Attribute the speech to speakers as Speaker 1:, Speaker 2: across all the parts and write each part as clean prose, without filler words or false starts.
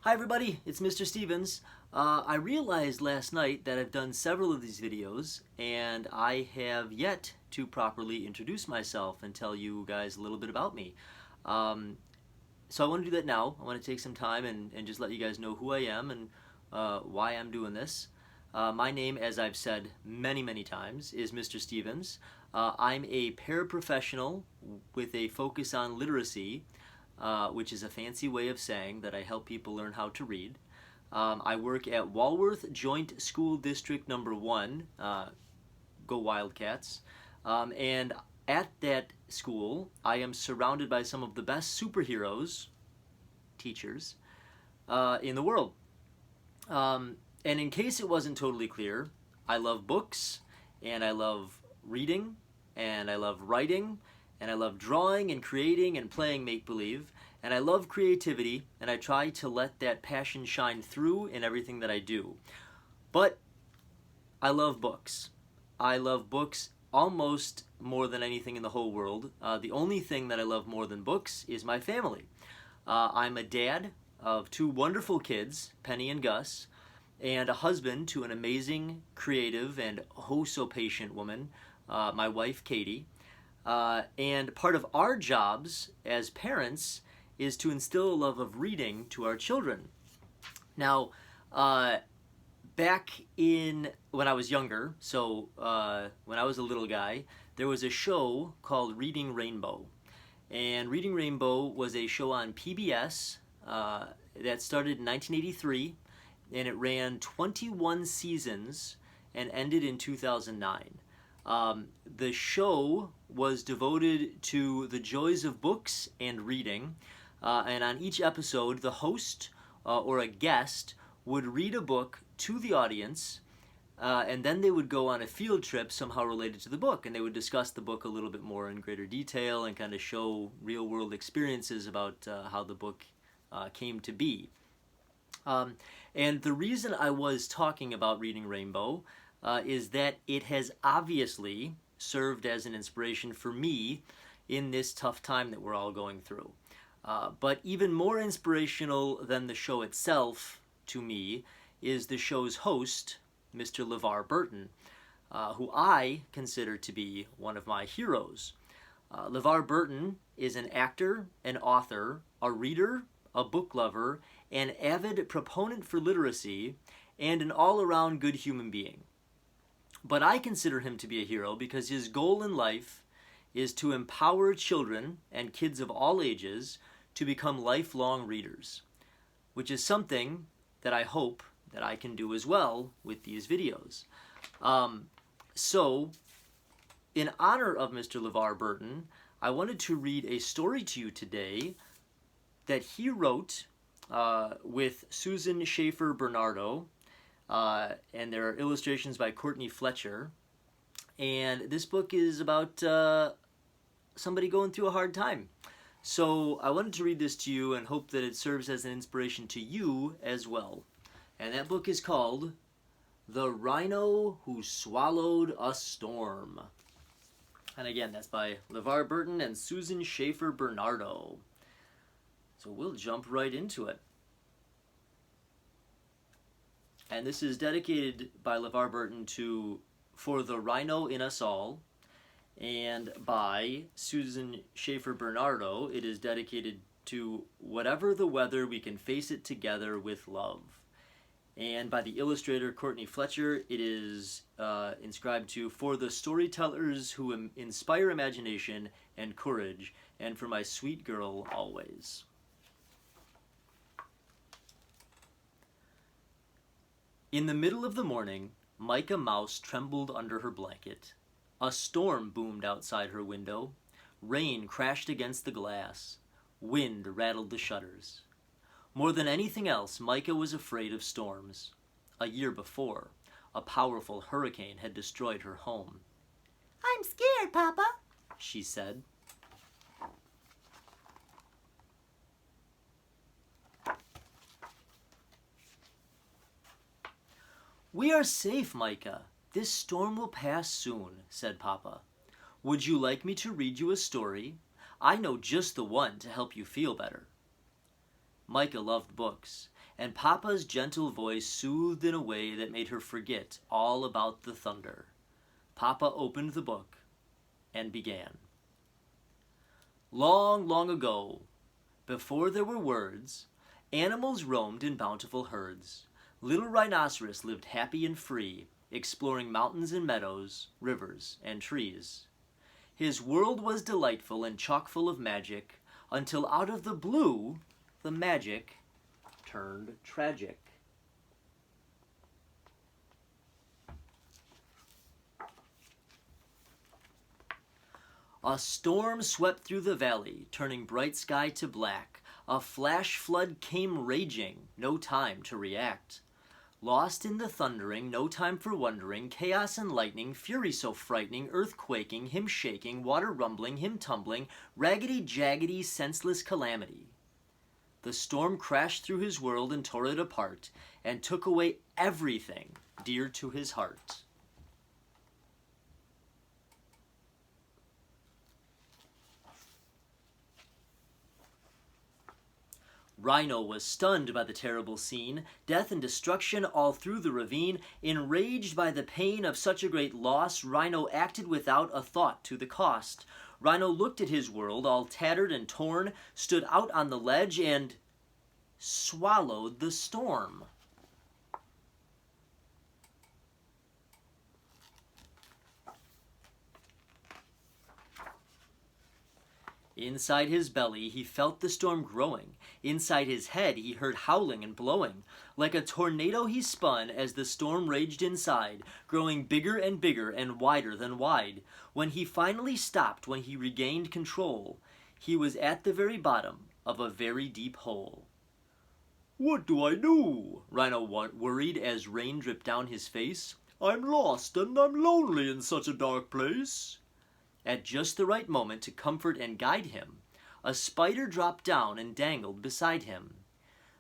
Speaker 1: Hi everybody, it's Mr. Stevens. I realized last night that I've done several of these videos and I have yet to properly introduce myself and tell you guys a little bit about me. So I want to do that now. I want to take some time and just let you guys know who I am and why I'm doing this. My name, as I've said many times, is Mr. Stevens. I'm a paraprofessional with a focus on literacy, which is a fancy way of saying that I help people learn how to read. I work at Walworth Joint School District Number 1, go Wildcats, and at that school I am surrounded by some of the best superheroes, teachers, in the world. And in case it wasn't totally clear, I love books, and I love reading, and I love writing, and I love drawing and creating and playing make-believe, and I love creativity, and I try to let that passion shine through in everything that I do. But I love books. I love books almost more than anything in the whole world. The only thing that I love more than books is my family. I'm a dad of 2 wonderful kids, Penny and Gus, and a husband to an amazing, creative, and oh-so-patient woman, my wife, Katie. And part of our jobs as parents is to instill a love of reading to our children. Now, back when I was younger, so when I was a little guy, there was a show called Reading Rainbow. And Reading Rainbow was a show on PBS that started in 1983, and it ran 21 seasons and ended in 2009. The show was devoted to the joys of books and reading, and on each episode the host or a guest would read a book to the audience, and then they would go on a field trip somehow related to the book, and they would discuss the book a little bit more in greater detail and kind of show real-world experiences about how the book came to be. And the reason I was talking about Reading Rainbow is that it has obviously served as an inspiration for me in this tough time that we're all going through. But even more inspirational than the show itself, to me, is the show's host, Mr. LeVar Burton, who I consider to be one of my heroes. LeVar Burton is an actor, an author, a reader, a book lover, an avid proponent for literacy, and an all-around good human being. But I consider him to be a hero because his goal in life is to empower children and kids of all ages to become lifelong readers, which is something that I hope that I can do as well with these videos. So, in honor of Mr. LeVar Burton, I wanted to read a story to you today that he wrote with Susan Schaefer Bernardo, and there are illustrations by Courtney Fletcher. And this book is about somebody going through a hard time. So I wanted to read this to you and hope that it serves as an inspiration to you as well. And that book is called The Rhino Who Swallowed a Storm. And again, that's by LeVar Burton and Susan Schaefer Bernardo. So we'll jump right into it. And this is dedicated by LeVar Burton for the Rhino in Us All, and by Susan Schaefer Bernardo, it is dedicated to whatever the weather, we can face it together with love. And by the illustrator Courtney Fletcher, it is inscribed to for the storytellers who inspire imagination and courage, and for my sweet girl always. In the middle of the morning, Micah Mouse trembled under her blanket. A storm boomed outside her window. Rain crashed against the glass. Wind rattled the shutters. More than anything else, Micah was afraid of storms. A year before, a powerful hurricane had destroyed her home.
Speaker 2: "I'm scared, Papa,"
Speaker 1: she said. "We are safe, Micah. This storm will pass soon," said Papa. "Would you like me to read you a story? I know just the one to help you feel better." Micah loved books, and Papa's gentle voice soothed in a way that made her forget all about the thunder. Papa opened the book and began. Long, long ago, before there were words, animals roamed in bountiful herds. Little Rhinoceros lived happy and free, exploring mountains and meadows, rivers and trees. His world was delightful and chock full of magic, until out of the blue, the magic turned tragic. A storm swept through the valley, turning bright sky to black. A flash flood came raging, no time to react. Lost in the thundering, no time for wondering, chaos and lightning, fury so frightening, earth quaking, him shaking, water rumbling, him tumbling, raggedy, jaggedy, senseless calamity. The storm crashed through his world and tore it apart, and took away everything dear to his heart. Rhino was stunned by the terrible scene, death and destruction all through the ravine. Enraged by the pain of such a great loss, Rhino acted without a thought to the cost. Rhino looked at his world, all tattered and torn, stood out on the ledge, and swallowed the storm. Inside his belly, he felt the storm growing. Inside his head, he heard howling and blowing. Like a tornado he spun as the storm raged inside, growing bigger and bigger and wider than wide. When he finally stopped, when he regained control, he was at the very bottom of a very deep hole. "What do I do?" Rhino worried as rain dripped down his face. "I'm lost and I'm lonely in such a dark place." At just the right moment to comfort and guide him, a spider dropped down and dangled beside him.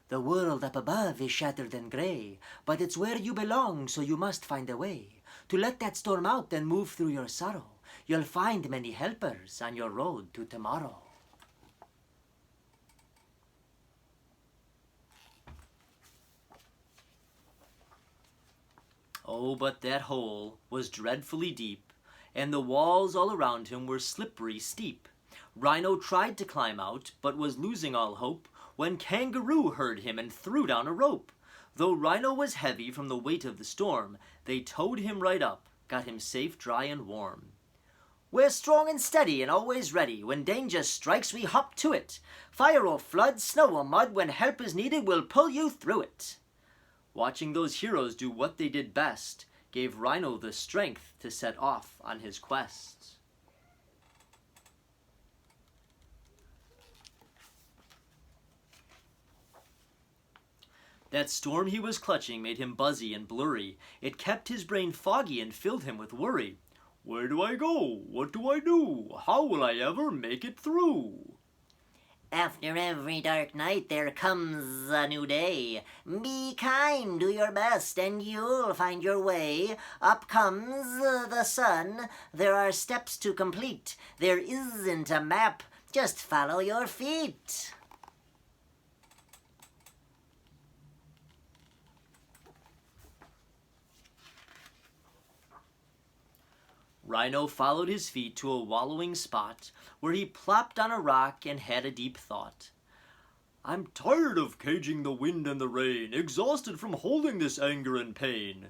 Speaker 2: "The world up above is shattered and gray, but it's where you belong, so you must find a way to let that storm out and move through your sorrow. You'll find many helpers on your road to tomorrow."
Speaker 1: Oh, but that hole was dreadfully deep, and the walls all around him were slippery steep. Rhino tried to climb out, but was losing all hope, when Kangaroo heard him and threw down a rope. Though Rhino was heavy from the weight of the storm, they towed him right up, got him safe, dry, and warm.
Speaker 2: "We're strong and steady and always ready. When danger strikes, we hop to it. Fire or flood, snow or mud, when help is needed, we'll pull you through it."
Speaker 1: Watching those heroes do what they did best gave Rhino the strength to set off on his quest. That storm he was clutching made him buzzy and blurry. It kept his brain foggy and filled him with worry. Where do I go? What do I do? How will I ever make it through?
Speaker 2: After every dark night there comes a new day. Be kind, do your best, and you'll find your way. Up comes the sun. There are steps to complete. There isn't a map. Just follow your feet.
Speaker 1: Rhino followed his feet to a wallowing spot where he plopped on a rock and had a deep thought. I'm tired of caging the wind and the rain, exhausted from holding this anger and pain.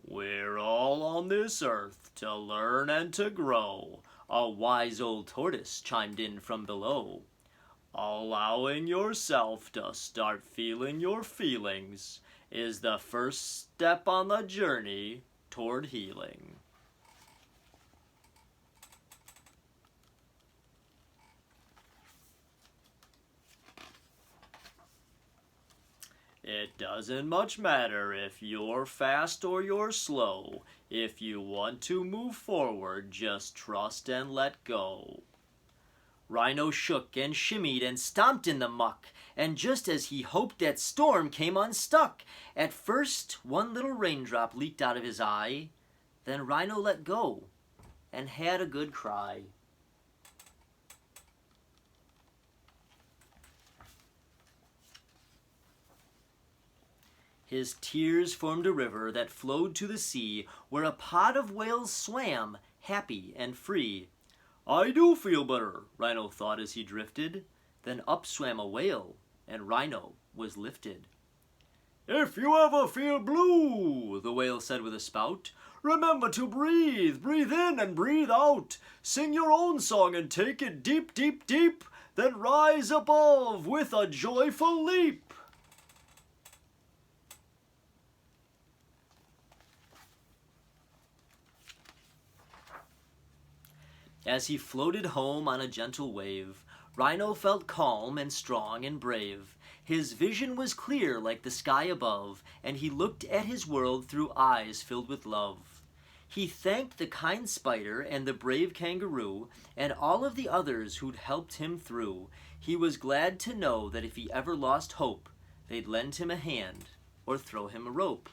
Speaker 1: We're all on this earth to learn and to grow, a wise old tortoise chimed in from below. Allowing yourself to start feeling your feelings is the first step on the journey toward healing. It doesn't much matter if you're fast or you're slow. If you want to move forward, just trust and let go. Rhino shook and shimmied and stomped in the muck, and just as he hoped, that storm came unstuck. At first, one little raindrop leaked out of his eye. Then Rhino let go and had a good cry. His tears formed a river that flowed to the sea, where a pod of whales swam, happy and free. I do feel better, Rhino thought as he drifted. Then up swam a whale, and Rhino was lifted. If you ever feel blue, the whale said with a spout, remember to breathe, breathe in and breathe out. Sing your own song and take it deep, deep, deep. Then rise above with a joyful leap. As he floated home on a gentle wave, Rhino felt calm and strong and brave. His vision was clear like the sky above, and he looked at his world through eyes filled with love. He thanked the kind spider and the brave kangaroo, and all of the others who'd helped him through. He was glad to know that if he ever lost hope, they'd lend him a hand or throw him a rope.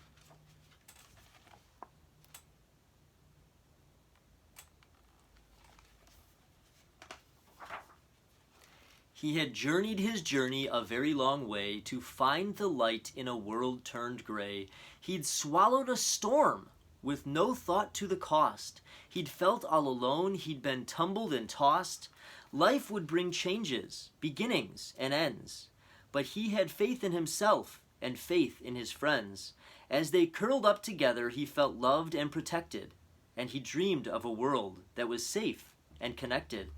Speaker 1: He had journeyed his journey a very long way to find the light in a world turned gray. He'd swallowed a storm with no thought to the cost. He'd felt all alone, he'd been tumbled and tossed. Life would bring changes, beginnings and ends. But he had faith in himself and faith in his friends. As they curled up together, he felt loved and protected. And he dreamed of a world that was safe and connected.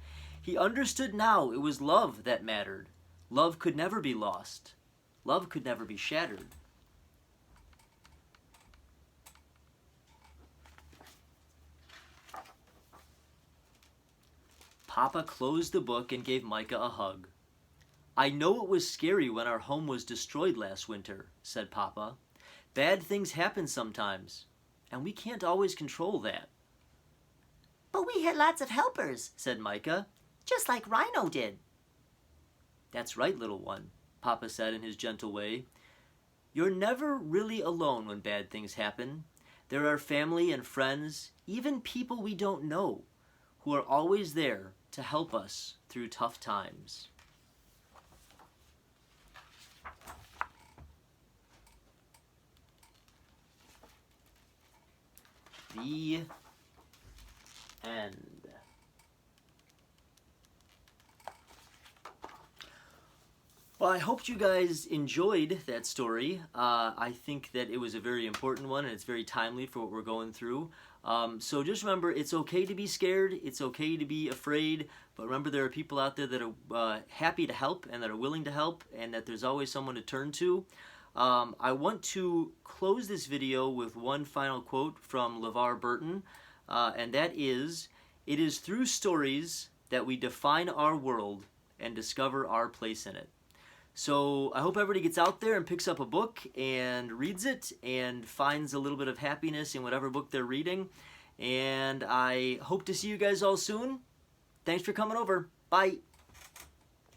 Speaker 1: He understood now it was love that mattered. Love could never be lost. Love could never be shattered. Papa closed the book and gave Micah a hug. I know it was scary when our home was destroyed last winter, said Papa. Bad things happen sometimes, and we can't always control that.
Speaker 2: But we had lots of helpers,
Speaker 1: said Micah.
Speaker 2: just like Rhino did.
Speaker 1: That's right, little one, Papa said in his gentle way. You're never really alone when bad things happen. There are family and friends, even people we don't know, who are always there to help us through tough times. The end. Well, I hope you guys enjoyed that story. I think that it was a very important one, and it's very timely for what we're going through. So just remember, it's okay to be scared, it's okay to be afraid, but remember there are people out there that are happy to help and that are willing to help, and that there's always someone to turn to. I want to close this video with one final quote from LeVar Burton, and that is, "It is through stories that we define our world and discover our place in it." So I hope everybody gets out there and picks up a book and reads it and finds a little bit of happiness in whatever book they're reading. And I hope to see you guys all soon. Thanks for coming over. Bye.